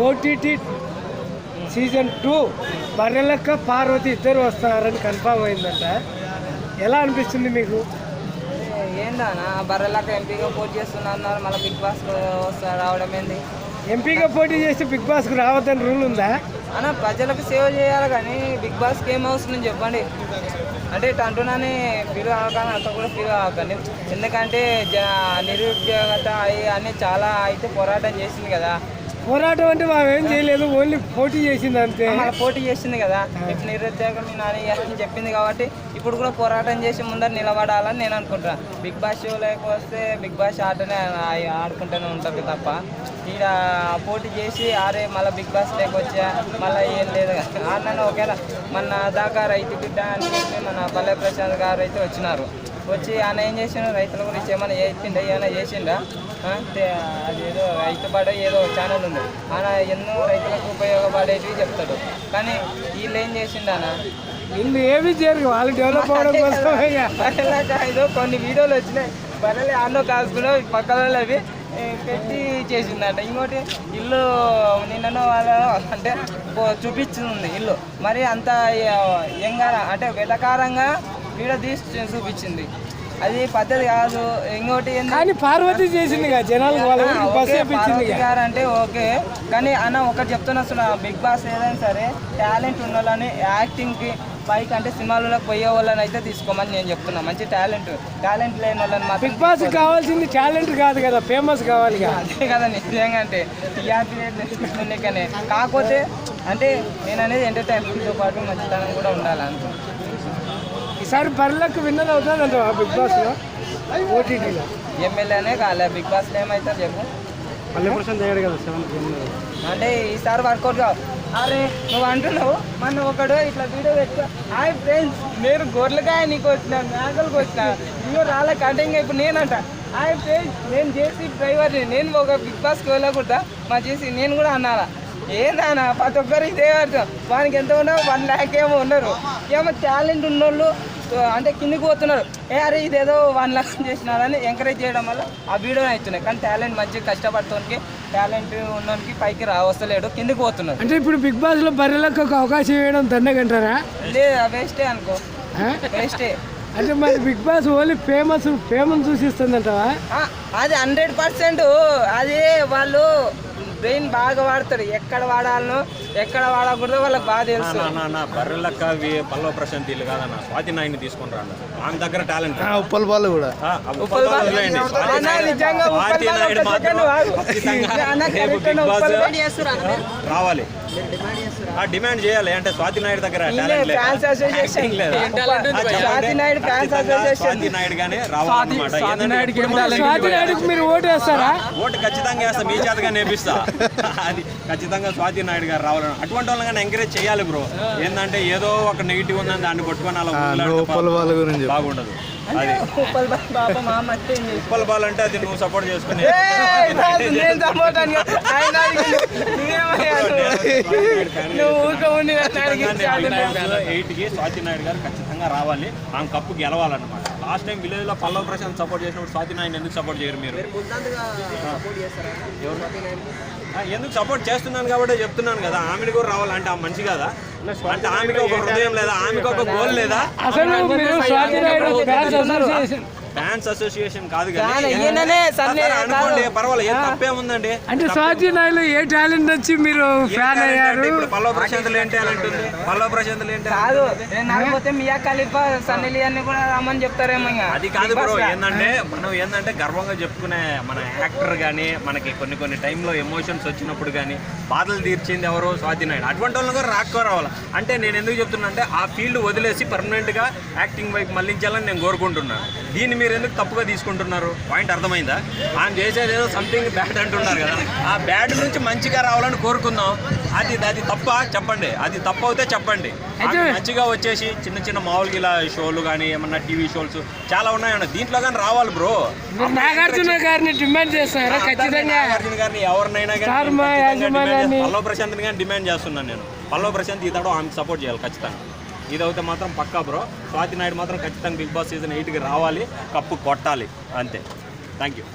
OTT season 2 Barrelakka Parvati ఇద్దరు వస్తున్నారని confirm అయిందంట. ఎలా అనిపిస్తుంది మీకు? ఏందన్నా బర్రెలక్క ఎంపీగా పోటీ చేస్తున్నారు, మళ్ళీ బిగ్ బాస్ రావడం ఏంది? ఎంపీగా పోటీ చేసి బిగ్ బాస్కు రావద్దని రూల్ ఉందా అన్న? ప్రజలకు సేవ చేయాలి కానీ బిగ్ బాస్కి ఏం అవసరం చెప్పండి. అంటే ఇటు అంటున్నానే ఫీల్ కావాలి, అంత కూడా ఫీల్ కాకండి. ఎందుకంటే నిరుద్యోగత అన్నీ చాలా అయితే పోరాటం చేసింది కదా. పోరాటం అంటే మనం ఏం చేయలేదు, ఓన్లీ పోటీ చేసింది అంతే. పోటీ చేసింది కదా, ఇప్పుడు నిరుద్యోగం నాని అని చెప్పింది కాబట్టి ఇప్పుడు కూడా పోరాటం చేసి ముందర నిలబడాలని నేను అనుకుంటున్నాను. బిగ్ బాస్ షోలోకి వస్తే బిగ్ బాస్ ఆటనే ఆడుకుంటూనే ఉంటుంది తప్ప ఈడ పోటీ చేసి ఆరే మళ్ళీ బిగ్ బాస్ లేకొచ్చా మళ్ళీ ఏం లేదు ఆడినా ఒకవేళ మన దాకా రైతు బిడ్డ అని చెప్పి మన పల్లె ప్రశాంత్ గారు అయితే వచ్చినారు. వచ్చి ఆయన ఏం చేసిండు, రైతుల గురించి ఏమైనా చేసిండా, ఏమైనా చేసిండా? అదేదో రైతు బడ ఏదో ఛానల్ ఉంది, ఆయన ఎన్నో రైతులకు ఉపయోగపడేటివి చెప్తాడు. కానీ వీళ్ళు ఏం చేసిండనా, వీళ్ళు ఏమి చేయరు, వాళ్ళు డెవలప్ అవడం కోసం. ఏదో కొన్ని వీడియోలు వచ్చినాయి, బర్రెలు ఆన్నో కాసుకుని పక్కన అవి పెట్టి చేసిందంట. ఇంకోటి ఇల్లు నిన్ననో వాళ్ళ అంటే చూపించింది ఇల్లు, మరి అంత యంగా అంటే వెటకారంగా వీడియో తీసి చూపించింది, అది పద్ధతి కాదు. ఇంకోటి కానీ పార్వతి చేసింది జనాలు గారు అంటే ఓకే, కానీ అన్న ఒకటి చెప్తున్నా, బిగ్ బాస్ ఏదైనా సరే టాలెంట్ ఉన్న వాళ్ళని యాక్టింగ్కి పైకి అంటే సినిమాలకు పోయే వాళ్ళని అయితే తీసుకోమని నేను చెప్తున్నా. మంచి టాలెంట్ లేని వాళ్ళని మాత్రం. బిగ్ బాస్ కావాల్సింది టాలెంట్ కాదు కదా, ఫేమస్ కావాలి. అదే కదా నిజంగా, అంటే కానీ కాకపోతే అంటే నేను అనేది ఎంటర్టైన్మెంట్తో పాటు మంచితనం కూడా ఉండాలి అనుకుంటున్నాను. ఈసారి బర్రెలకు విన్నర్ అవుతుందంట బిగ్ బాస్లో, ఓటీటీలో. ఎమ్మెల్యేనే కాలే, బిగ్ బాస్లో ఏమవుతారు చెప్పు? పల్లె ప్రశాంత్ చేయడు కదా 7th. అంటే ఈసారి వర్కౌట్ కావు. అరే నువ్వు అంటున్నావు, మన ఒకడు ఇట్లా వీడియో పెట్టుకో, హాయ్ ఫ్రెండ్స్ నేను గొర్రెలకాయ నీకు వచ్చిన మేకలకు వచ్చిన ఇవో రాలే కటింగ్. ఇప్పుడు నేనంట హాయ్ ఫ్రెండ్స్ నేను జేసీ డ్రైవర్ని, నేను ఒక బిగ్ బాస్కి వెళ్ళకూడదా మా జేసీ నేను కూడా అన్నారా? ఏందన్నా ప్రతి ఒక్కరు ఇదే అర్థం, వానికి ఎంత ఉన్నా 1 lakh ఏమో ఉన్నారు, ఏమో టాలెంట్ ఉన్నోళ్ళు అంటే కిందికి పోతున్నారు. అరే ఇదేదో 1 lakh చేసినారని ఎంకరేజ్ చేయడం వల్ల ఆ వీడియో అవుతున్నాయి. కానీ టాలెంట్ మంచిగా కష్టపడుతోనికి టాలెంట్ ఉన్నోనికి పైకి వస్తలేడు, కిందికి పోతున్నారు. అంటే ఇప్పుడు బిగ్ బాస్లో బర్రెలకు ఒక అవకాశం ఇవ్వడం దండగంటారా? లేదు వేస్టే అనుకో, వేస్టే. అంటే మరి బిగ్ బాస్ ఓన్లీ ఫేమస్ చూసిస్తుందంటావా? అది 100%. అది వాళ్ళు బ్రెయిన్ బాగా వాడతారు, ఎక్కడ వాడాలనో ఎక్కడ వాడకూడదో వాళ్ళకి బాగా తెలుసు. బర్రెలక్క పల్లవ ప్రశాంత్ ఇల్లు కాదన్న, స్వాతి నాయుడిని తీసుకుని రాండి, ఆమె దగ్గర టాలెంట్. ఉప్పల్ బాల్ కూడా రావాలి, డిమాండ్ చేయాలి. అంటే స్వాతి నాయుడు దగ్గర స్వాతి నాయుడు గానే రావాలన్నమాట. మీరు ఓటు వేస్తారా? ఓటు ఖచ్చితంగా వేస్తా, మీ చేతగా నేర్పిస్తా. అది ఖచ్చితంగా స్వాతి నాయుడు గారు రావాలని అటువంటి వాళ్ళని ఎంకరేజ్ చేయాలి బ్రో. ఏంటంటే ఏదో ఒక నెగిటివ్ ఉందని దాన్ని పట్టుకొని అలా బాగుండదు. అది ఉప్పల్ బాల్ అంటే అది నువ్వు సపోర్ట్ చేసుకుని 8కి స్వాతి నాయుడు గారు ఖచ్చితంగా రావాలి, ఆమె కప్పు గెలవాలన్నమాట. లాస్ట్ టైం విలేజ్ లో పల్లవ ప్రశాంత్ సపోర్ట్ చేసినప్పుడు స్వాతి నాయుడు ఎందుకు సపోర్ట్ చేయరు మీరు? ఎందుకు సపోర్ట్ చేస్తున్నాను కాబట్టి చెప్తున్నాను కదా, ఆమెను కూడా రావాలంటే ఆ మనిషి కదా. అంటే ఆమెకి ఒక హృదయం లేదా, ఆమెకి ఒక గోల్ లేదా? ఫ్యాన్స్ అసోసియేషన్ కాదు కదా, పర్వాలేదు, తప్పేముందండి. అంటే స్వాతి నాయుడు ఏ టాలెంట్ వచ్చి మీరు ఫ్యాన్ అయ్యారు? ఇప్పుడు పల్లవ ప్రశాంత్ ఏం టాలెంట్ ఉంది? పల్లవ ప్రశాంత్ కాదు, నాకపోతే మియా ఖలీఫా సన్నీ లియోని కూడా రమ్మని చెప్తారేమో. అది కాదు బ్రో, మనం గర్వంగా చెప్పుకునే మన యాక్టర్ గానీ మనకి కొన్ని టైంలో ఎమోషన్స్ వచ్చినప్పుడు కానీ బాధలు తీర్చింది ఎవరో స్వాతి నాయుడు. అటువంటి వాళ్ళని కూడా రావాలి. అంటే నేను ఎందుకు చెప్తున్నా అంటే ఆ ఫీల్డ్ వదిలేసి పర్మనెంట్ గా యాక్టింగ్ వైపు మళ్ళించాలని నేను కోరుకుంటున్నాను. దీన్ని మీరు ఎందుకు తప్పుగా తీసుకుంటున్నారు? పాయింట్ అర్థమైందా? ఆయన చేసేది ఏదో సంథింగ్ బ్యాడ్ అంటున్నారు కదా, ఆ బ్యాడ్ నుంచి మంచిగా రావాలని కోరుకుందాం. అది తప్ప చెప్పండి, అది తప్పు అవుతే చెప్పండి. మంచిగా వచ్చేసి చిన్న మామూలుగా ఇలా షోలు కానీ ఏమన్నా టీవీ షోస్ చాలా ఉన్నాయన్న, దీంట్లో కానీ రావాలి బ్రో. నాగార్జున గారిని డిమాండ్ చేస్తారా? ఖచ్చితంగా నాగార్జున గారిని ఎవరినైనా కానీ పల్లవ ప్రశాంత్ కానీ డిమాండ్ చేస్తున్నాను నేను. పల్లవ ప్రశాంత్ ఇతడు ఆమెకు సపోర్ట్ చేయాలి ఖచ్చితంగా. ఇదైతే మాత్రం పక్కా బ్రో. స్వాతి నాయుడు మాత్రం ఖచ్చితంగా బిగ్ బాస్ సీజన్ 8కి రావాలి, కప్పు కొట్టాలి అంతే. Thank you.